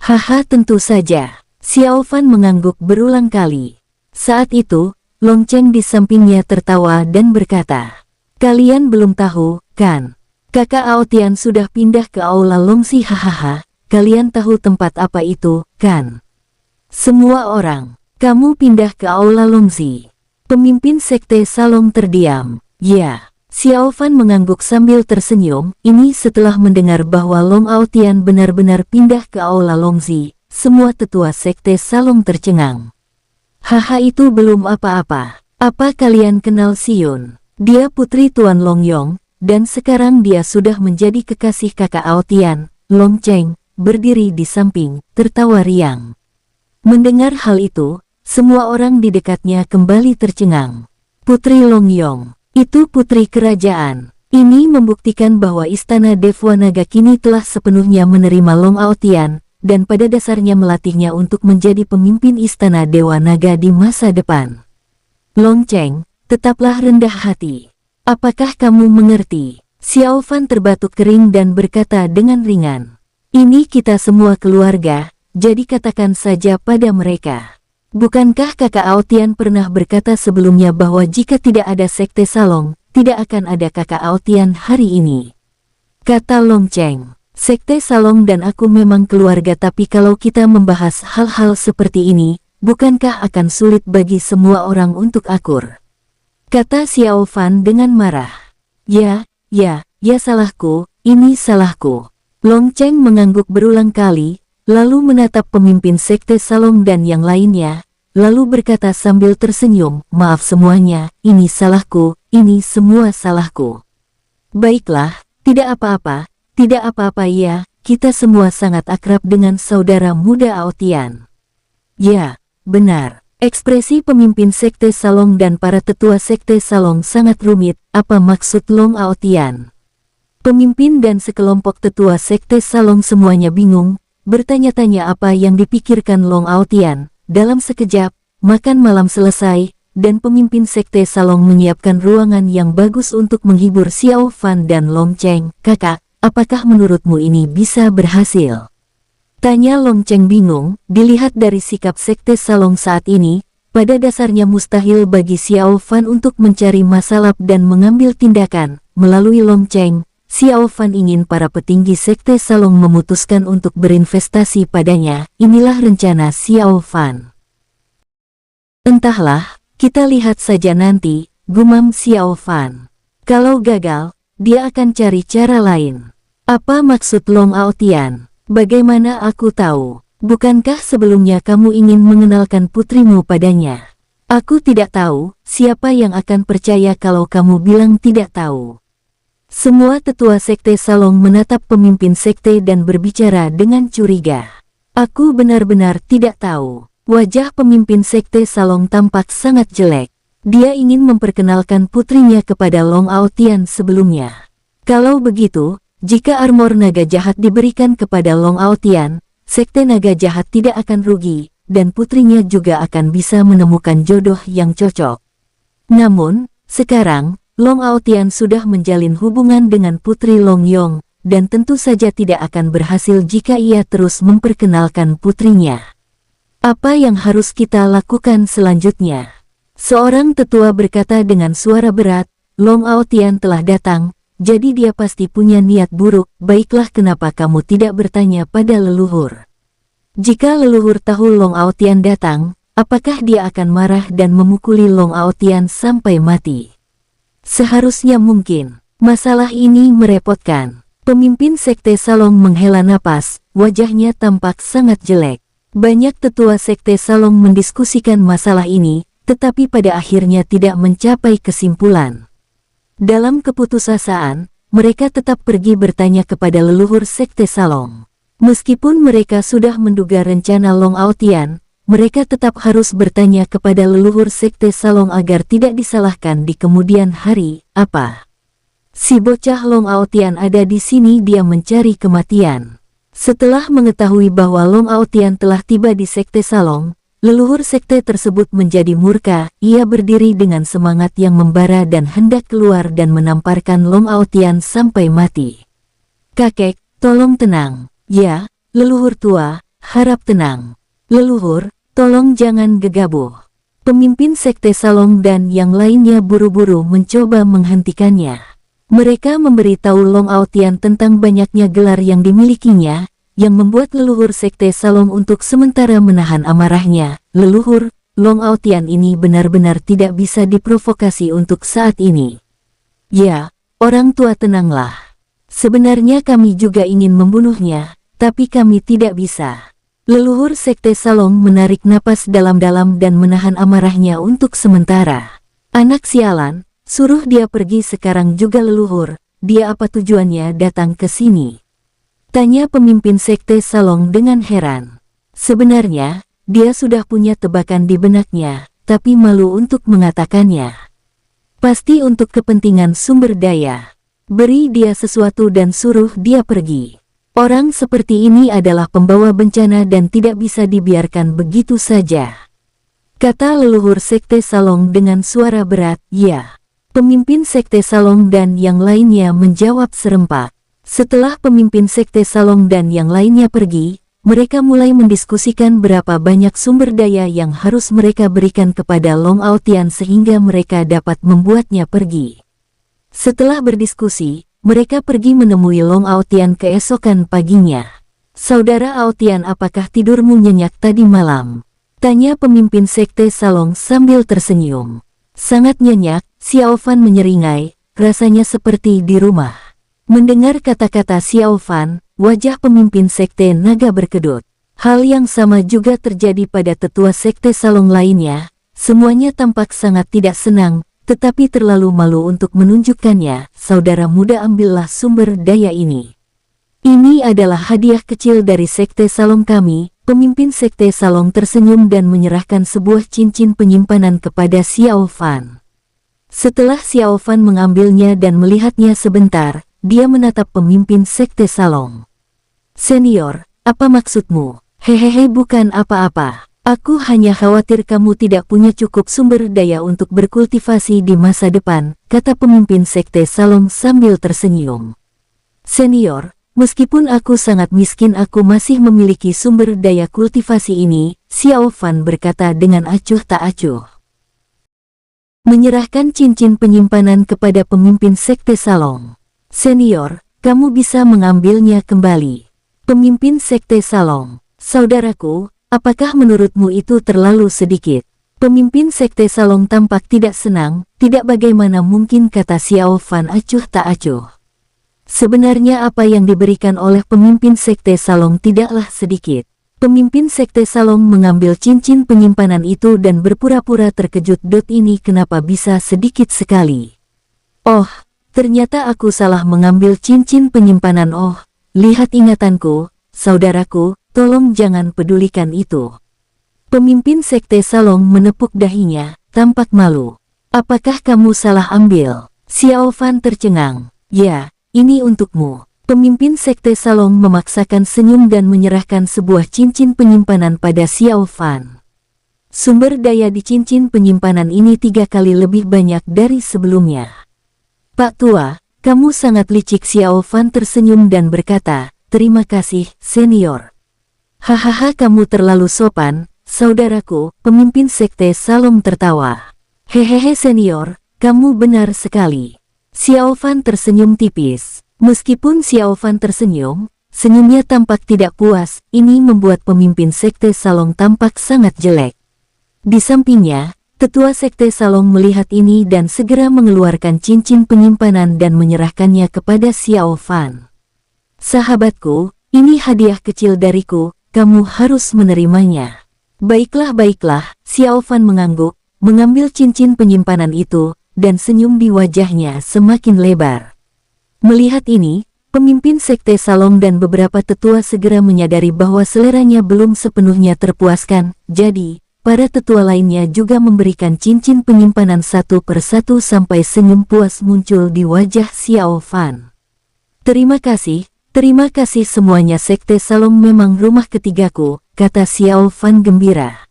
"Haha, tentu saja." Xiao Fan mengangguk berulang kali. Saat itu, Long Cheng di sampingnya tertawa dan berkata, "Kalian belum tahu, kan? Kakak Aotian sudah pindah ke aula Longxi, hahaha. Kalian tahu tempat apa itu, kan?" Semua orang, "Kamu pindah ke aula Longxi?" Pemimpin sekte Salong terdiam. "Ya." Xiao Fan mengangguk sambil tersenyum. Ini setelah mendengar bahwa Long Aotian benar-benar pindah ke aula Longxi. Semua tetua sekte Salong tercengang. "Haha, itu belum apa-apa. Apa kalian kenal Xiun? Dia putri Tuan Long Yong, dan sekarang dia sudah menjadi kekasih kakak Aotian." Long Cheng berdiri di samping, tertawa riang. Mendengar hal itu, semua orang di dekatnya kembali tercengang. Putri Long Yong, itu putri kerajaan. Ini membuktikan bahwa istana Dewa Naga kini telah sepenuhnya menerima Long Aotian, dan pada dasarnya melatihnya untuk menjadi pemimpin istana Dewa Naga di masa depan. "Long Cheng, tetaplah rendah hati. Apakah kamu mengerti?" Xiao Fan terbatuk kering dan berkata dengan ringan, "Ini kita semua keluarga, jadi katakan saja pada mereka. Bukankah kakak Aotian pernah berkata sebelumnya bahwa jika tidak ada sekte Salong, tidak akan ada kakak Aotian hari ini?" Kata Long Cheng, "Sekte Salong dan aku memang keluarga, tapi kalau kita membahas hal-hal seperti ini, bukankah akan sulit bagi semua orang untuk akur?" Kata Xiao Fan dengan marah. Ya, salahku, ini salahku." Long Cheng mengangguk berulang kali, lalu menatap pemimpin sekte Salong dan yang lainnya, lalu berkata sambil tersenyum, "Maaf semuanya, ini salahku, ini semua salahku." "Baiklah, tidak apa-apa ya, kita semua sangat akrab dengan saudara muda Aotian." "Ya, benar." Ekspresi pemimpin sekte Salong dan para tetua sekte Salong sangat rumit. Apa maksud Long Aotian? Pemimpin dan sekelompok tetua sekte Salong semuanya bingung, bertanya-tanya apa yang dipikirkan Long Aotian. Dalam sekejap, makan malam selesai, dan pemimpin sekte Salong menyiapkan ruangan yang bagus untuk menghibur Xiao Fan dan Long Cheng. "Kakak, apakah menurutmu ini bisa berhasil?" Tanya Long Cheng bingung. Dilihat dari sikap sekte Salong saat ini, pada dasarnya mustahil bagi Xiao Fan untuk mencari masalah dan mengambil tindakan. Melalui Long Cheng, Xiao Fan ingin para petinggi sekte Salong memutuskan untuk berinvestasi padanya. Inilah rencana Xiao Fan. "Entahlah, kita lihat saja nanti," gumam Xiao Fan. "Kalau gagal, dia akan cari cara lain." "Apa maksud Long Aotian? Bagaimana aku tahu? Bukankah sebelumnya kamu ingin mengenalkan putrimu padanya?" "Aku tidak tahu, siapa yang akan percaya kalau kamu bilang tidak tahu?" Semua tetua sekte Salong menatap pemimpin sekte dan berbicara dengan curiga. Aku benar-benar tidak tahu. Wajah pemimpin sekte Salong tampak sangat jelek. Dia ingin memperkenalkan putrinya kepada Long Aotian sebelumnya. Kalau begitu, jika armor naga jahat diberikan kepada Long Aotian, sekte naga jahat tidak akan rugi, dan putrinya juga akan bisa menemukan jodoh yang cocok. Namun, sekarang, Long Aotian sudah menjalin hubungan dengan putri Long Yong, dan tentu saja tidak akan berhasil jika ia terus memperkenalkan putrinya. Apa yang harus kita lakukan selanjutnya? Seorang tetua berkata dengan suara berat, Long Aotian telah datang, jadi dia pasti punya niat buruk. Baiklah, kenapa kamu tidak bertanya pada leluhur? Jika leluhur tahu Long Aotian datang, apakah dia akan marah dan memukuli Long Aotian sampai mati? Seharusnya mungkin. Masalah ini merepotkan. Pemimpin sekte Salong menghela napas, wajahnya tampak sangat jelek. Banyak tetua sekte Salong mendiskusikan masalah ini, tetapi pada akhirnya tidak mencapai kesimpulan. Dalam keputusasaan, mereka tetap pergi bertanya kepada leluhur sekte Salong. Meskipun mereka sudah menduga rencana Long Aotian, mereka tetap harus bertanya kepada leluhur sekte Salong agar tidak disalahkan di kemudian hari. Apa? Si bocah Long Aotian ada di sini, dia mencari kematian. Setelah mengetahui bahwa Long Aotian telah tiba di sekte Salong, leluhur sekte tersebut menjadi murka. Ia berdiri dengan semangat yang membara dan hendak keluar dan menamparkan Long Aotian sampai mati. Kakek, tolong tenang. Ya, leluhur tua, harap tenang. Leluhur, tolong jangan gegabah. Pemimpin sekte Salong dan yang lainnya buru-buru mencoba menghentikannya. Mereka memberitahu Long Aotian tentang banyaknya gelar yang dimilikinya, yang membuat leluhur sekte Salong untuk sementara menahan amarahnya. Leluhur, Long Aotian ini benar-benar tidak bisa diprovokasi untuk saat ini. Ya, orang tua, tenanglah. Sebenarnya kami juga ingin membunuhnya, tapi kami tidak bisa. Leluhur sekte Salong menarik napas dalam-dalam dan menahan amarahnya untuk sementara. Anak sialan, suruh dia pergi sekarang juga. Leluhur, dia apa tujuannya datang ke sini? Tanya pemimpin sekte Salong dengan heran. Sebenarnya, dia sudah punya tebakan di benaknya, tapi malu untuk mengatakannya. Pasti untuk kepentingan sumber daya. Beri dia sesuatu dan suruh dia pergi. Orang seperti ini adalah pembawa bencana dan tidak bisa dibiarkan begitu saja. Kata leluhur sekte Salong dengan suara berat. Ya. Pemimpin sekte Salong dan yang lainnya menjawab serempak. Setelah pemimpin sekte Salong dan yang lainnya pergi, mereka mulai mendiskusikan berapa banyak sumber daya yang harus mereka berikan kepada Long Aotian sehingga mereka dapat membuatnya pergi. Setelah berdiskusi, mereka pergi menemui Long Aotian keesokan paginya. Saudara Aotian, apakah tidurmu nyenyak tadi malam? Tanya pemimpin sekte Salong sambil tersenyum. Sangat nyenyak, Xiao Fan menyeringai, rasanya seperti di rumah. Mendengar kata-kata Xiao Fan, wajah pemimpin sekte naga berkedut. Hal yang sama juga terjadi pada tetua sekte Salong lainnya. Semuanya tampak sangat tidak senang, tetapi terlalu malu untuk menunjukkannya. Saudara muda, ambillah sumber daya ini. Ini adalah hadiah kecil dari sekte Salong kami. Pemimpin sekte Salong tersenyum dan menyerahkan sebuah cincin penyimpanan kepada Xiao Fan. Setelah Xiao Fan mengambilnya dan melihatnya sebentar, dia menatap pemimpin sekte Salong. Senior, apa maksudmu? Hehehe, bukan apa-apa. Aku hanya khawatir kamu tidak punya cukup sumber daya untuk berkultivasi di masa depan, kata pemimpin sekte Salong sambil tersenyum. Senior, meskipun aku sangat miskin, aku masih memiliki sumber daya kultivasi ini, Xiao Fan berkata dengan acuh tak acuh. Menyerahkan cincin penyimpanan kepada pemimpin sekte Salong. Senior, kamu bisa mengambilnya kembali. Pemimpin sekte Salong. Saudaraku, apakah menurutmu itu terlalu sedikit? Pemimpin sekte Salong tampak tidak senang. Tidak, bagaimana mungkin, kata Xiao Fan acuh tak acuh. Sebenarnya apa yang diberikan oleh pemimpin sekte Salong tidaklah sedikit. Pemimpin sekte Salong mengambil cincin penyimpanan itu dan berpura-pura terkejut. Ini kenapa bisa sedikit sekali? Oh, ternyata aku salah mengambil cincin penyimpanan. Oh, lihat ingatanku, saudaraku, tolong jangan pedulikan itu. Pemimpin Sekte Salong menepuk dahinya, tampak malu. Apakah kamu salah ambil? Xiao Fan tercengang. Ya, ini untukmu. Pemimpin Sekte Salong memaksakan senyum dan menyerahkan sebuah cincin penyimpanan pada Xiao Fan. Sumber daya di cincin penyimpanan ini 3 kali lebih banyak dari sebelumnya. Pak Tua, kamu sangat licik. Xiao Fan tersenyum dan berkata, terima kasih, senior. Hahaha, kamu terlalu sopan, saudaraku. Pemimpin Sekte Salong tertawa. Hehehe senior, kamu benar sekali. Xiao Fan tersenyum tipis. Meskipun Xiao Fan tersenyum, senyumnya tampak tidak puas. Ini membuat pemimpin Sekte Salong tampak sangat jelek. Di sampingnya, Ketua Sekte Salong melihat ini dan segera mengeluarkan cincin penyimpanan dan menyerahkannya kepada Xiao Fan. Sahabatku, ini hadiah kecil dariku, kamu harus menerimanya. Baiklah, Xiao Fan mengangguk, mengambil cincin penyimpanan itu, dan senyum di wajahnya semakin lebar. Melihat ini, pemimpin Sekte Salong dan beberapa tetua segera menyadari bahwa seleranya belum sepenuhnya terpuaskan, jadi para tetua lainnya juga memberikan cincin penyimpanan satu persatu sampai senyum puas muncul di wajah Xiao Fan. Terima kasih semuanya. Sekte Salong memang rumah ketigaku, kata Xiao Fan gembira.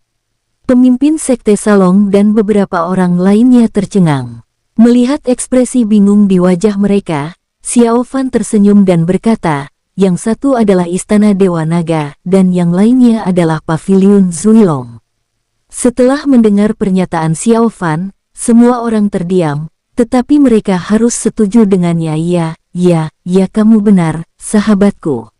Pemimpin Sekte Salong dan beberapa orang lainnya tercengang. Melihat ekspresi bingung di wajah mereka, Xiao Fan tersenyum dan berkata, yang satu adalah Istana Dewa Naga, dan yang lainnya adalah Paviliun Zuilong. Setelah mendengar pernyataan Xiao Fan, semua orang terdiam, tetapi mereka harus setuju dengannya. Ya, kamu benar, sahabatku.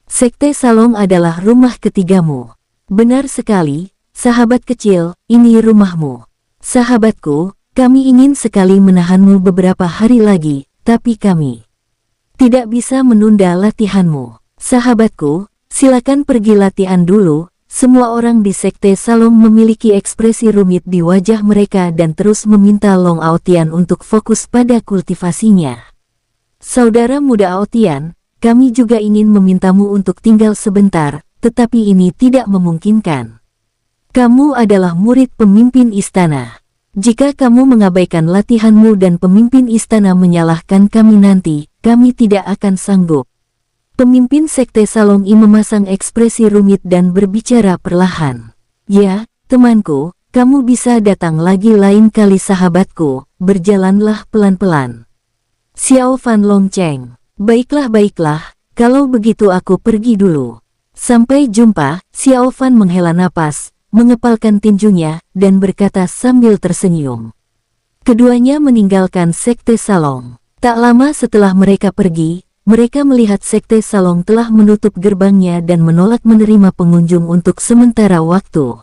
Sekte Salong adalah rumah ketigamu. Benar sekali, sahabat kecil, ini rumahmu. Sahabatku, kami ingin sekali menahanmu beberapa hari lagi, tapi kami tidak bisa menunda latihanmu. Sahabatku, silakan pergi latihan dulu. Semua orang di Sekte Salong memiliki ekspresi rumit di wajah mereka dan terus meminta Long Aotian untuk fokus pada kultivasinya. Saudara muda Aotian, kami juga ingin memintamu untuk tinggal sebentar, tetapi ini tidak memungkinkan. Kamu adalah murid pemimpin istana. Jika kamu mengabaikan latihanmu dan pemimpin istana menyalahkan kami nanti, kami tidak akan sanggup. Pemimpin Sekte Salong I memasang ekspresi rumit dan berbicara perlahan. Ya, temanku, kamu bisa datang lagi lain kali sahabatku, berjalanlah pelan-pelan. Xiao Fan Longcheng, baiklah, kalau begitu aku pergi dulu. Sampai jumpa. Xiao Fan menghela napas, mengepalkan tinjunya, dan berkata sambil tersenyum. Keduanya meninggalkan Sekte Salong. Tak lama setelah mereka pergi, mereka melihat Sekte Salong telah menutup gerbangnya dan menolak menerima pengunjung untuk sementara waktu.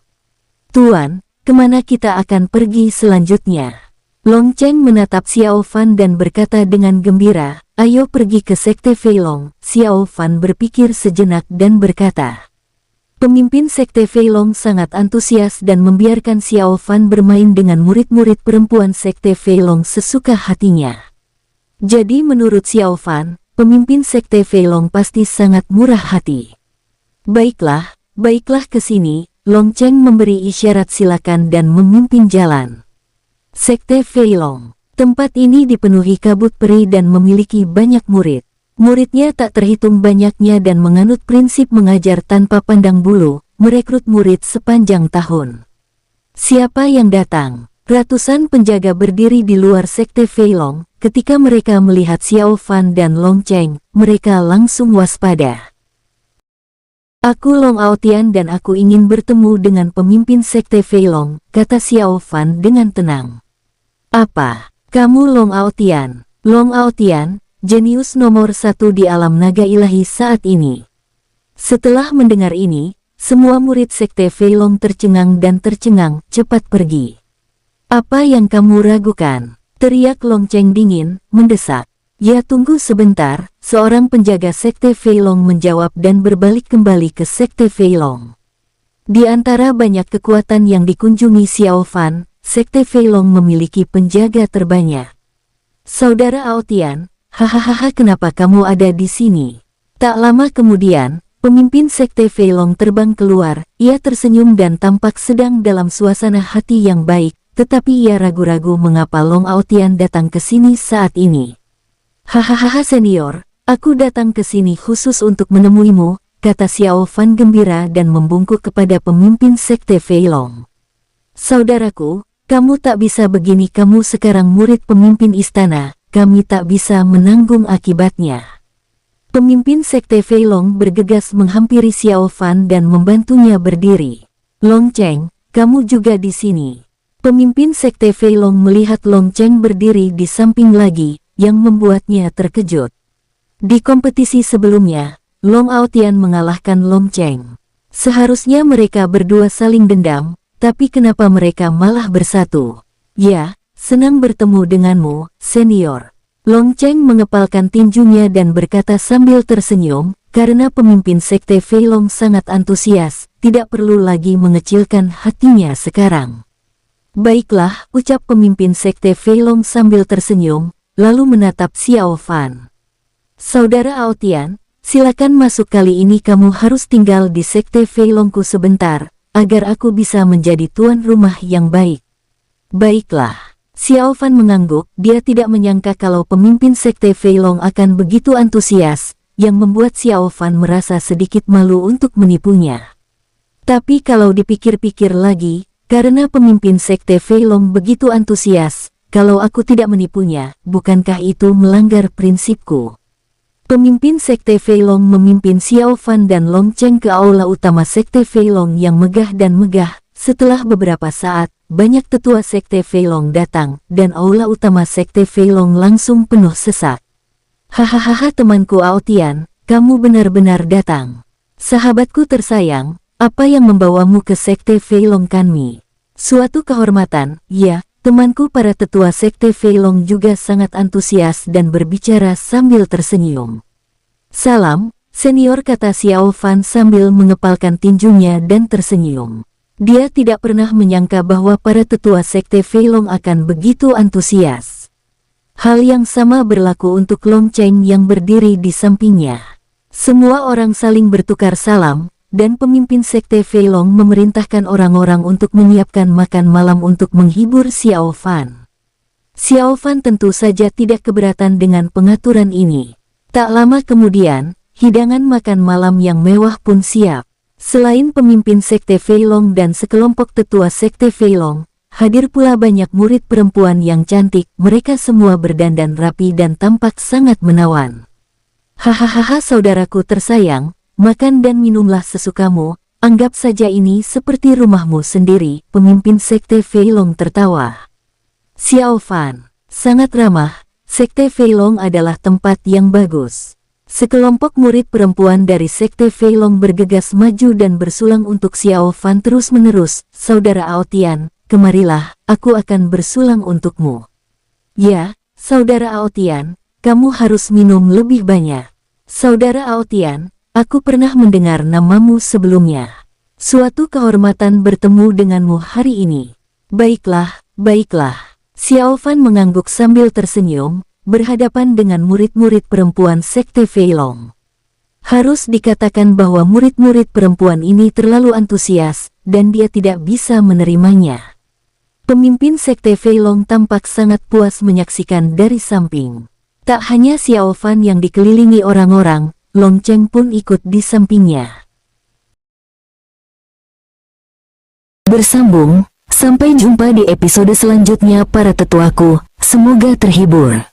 Tuan, kemana kita akan pergi selanjutnya? Longcheng menatap Xiao Fan dan berkata dengan gembira, ayo pergi ke Sekte Feilong. Xiao Fan berpikir sejenak dan berkata. Pemimpin Sekte Feilong sangat antusias dan membiarkan Xiao Fan bermain dengan murid-murid perempuan Sekte Feilong sesuka hatinya. Jadi menurut Xiao Fan, pemimpin Sekte Feilong pasti sangat murah hati. Baiklah ke sini. Longcheng memberi isyarat silakan dan memimpin jalan. Sekte Feilong. Tempat ini dipenuhi kabut peri dan memiliki banyak murid. Muridnya tak terhitung banyaknya dan menganut prinsip mengajar tanpa pandang bulu, merekrut murid sepanjang tahun. Siapa yang datang? Ratusan penjaga berdiri di luar Sekte Feilong. Ketika mereka melihat Xiao Fan dan Longcheng, mereka langsung waspada. Aku Long Aotian dan aku ingin bertemu dengan pemimpin Sekte Feilong, kata Xiao Fan dengan tenang. Apa? Kamu Long Aotian? Long Aotian, jenius nomor 1 di alam naga ilahi saat ini. Setelah mendengar ini, semua murid Sekte Feilong tercengang dan tercengang, cepat pergi. Apa yang kamu ragukan? Teriak Longcheng dingin, mendesak. Ya tunggu sebentar, seorang penjaga Sekte Feilong menjawab dan berbalik kembali ke Sekte Feilong. Di antara banyak kekuatan yang dikunjungi Xiao Fan, Sekte Feilong memiliki penjaga terbanyak. Saudara Aotian, hahaha kenapa kamu ada di sini? Tak lama kemudian, Pemimpin Sekte Feilong terbang keluar, ia tersenyum dan tampak sedang dalam suasana hati yang baik, tetapi ia ragu-ragu mengapa Long Aotian datang ke sini saat ini. Hahaha senior, aku datang ke sini khusus untuk menemuimu, kata Xiao Fan gembira dan membungkuk kepada pemimpin Sekte Feilong. Saudaraku, kamu tak bisa begini, kamu sekarang murid pemimpin istana, kami tak bisa menanggung akibatnya. Pemimpin Sekte Feilong bergegas menghampiri Xiao Fan dan membantunya berdiri. Long Cheng, kamu juga di sini. Pemimpin Sekte Feilong melihat Long Cheng berdiri di samping lagi, yang membuatnya terkejut. Di kompetisi sebelumnya, Long Aotian mengalahkan Long Cheng. Seharusnya mereka berdua saling dendam, tapi kenapa mereka malah bersatu? Ya, senang bertemu denganmu, senior. Long Cheng mengepalkan tinjunya dan berkata sambil tersenyum, karena pemimpin Sekte Feilong sangat antusias, tidak perlu lagi mengecilkan hatinya sekarang. Baiklah, ucap pemimpin Sekte Feilong sambil tersenyum, lalu menatap Xiao Fan. Saudara Aotian, silakan masuk, kali ini kamu harus tinggal di Sekte Feilongku sebentar, agar aku bisa menjadi tuan rumah yang baik. Baiklah. Xiao Fan mengangguk, dia tidak menyangka kalau pemimpin Sekte Feilong akan begitu antusias, yang membuat Xiao Fan merasa sedikit malu untuk menipunya. Tapi kalau dipikir-pikir lagi, karena pemimpin Sekte Feilong begitu antusias, kalau aku tidak menipunya, bukankah itu melanggar prinsipku? Pemimpin Sekte Feilong memimpin Xiao Fan dan Long Cheng ke aula utama Sekte Feilong yang megah dan megah. Setelah beberapa saat, banyak tetua Sekte Feilong datang, dan aula utama Sekte Feilong langsung penuh sesak. Hahaha temanku Aotian, kamu benar-benar datang. Sahabatku tersayang, apa yang membawamu ke Sekte Feilong kami? Suatu kehormatan, ya, temanku. Para tetua Sekte Feilong juga sangat antusias dan berbicara sambil tersenyum. Salam, senior, kata Xiao Fan sambil mengepalkan tinjunya dan tersenyum. Dia tidak pernah menyangka bahwa para tetua Sekte Feilong akan begitu antusias. Hal yang sama berlaku untuk Long Cheng yang berdiri di sampingnya. Semua orang saling bertukar salam, dan pemimpin Sekte Feilong memerintahkan orang-orang untuk menyiapkan makan malam untuk menghibur Xiao Fan. Xiao Fan tentu saja tidak keberatan dengan pengaturan ini. Tak lama kemudian, hidangan makan malam yang mewah pun siap. Selain pemimpin Sekte Feilong dan sekelompok tetua Sekte Feilong, hadir pula banyak murid perempuan yang cantik. Mereka semua berdandan rapi dan tampak sangat menawan. Hahaha saudaraku tersayang, makan dan minumlah sesukamu, anggap saja ini seperti rumahmu sendiri. Pemimpin Sekte Feilong tertawa. Xiao Fan, sangat ramah, Sekte Feilong adalah tempat yang bagus. Sekelompok murid perempuan dari Sekte Feilong bergegas maju dan bersulang untuk Xiao Fan terus-menerus. Saudara Aotian, kemarilah, aku akan bersulang untukmu. Ya, Saudara Aotian, kamu harus minum lebih banyak. Saudara Aotian, aku pernah mendengar namamu sebelumnya. Suatu kehormatan bertemu denganmu hari ini. Baiklah, baiklah. Xiao Fan mengangguk sambil tersenyum, berhadapan dengan murid-murid perempuan Sekte Feilong. Harus dikatakan bahwa murid-murid perempuan ini terlalu antusias, dan dia tidak bisa menerimanya. Pemimpin Sekte Feilong tampak sangat puas menyaksikan dari samping. Tak hanya Xiao Fan yang dikelilingi orang-orang, Long Cheng pun ikut di sampingnya. Bersambung, sampai jumpa di episode selanjutnya para tetuaku, semoga terhibur.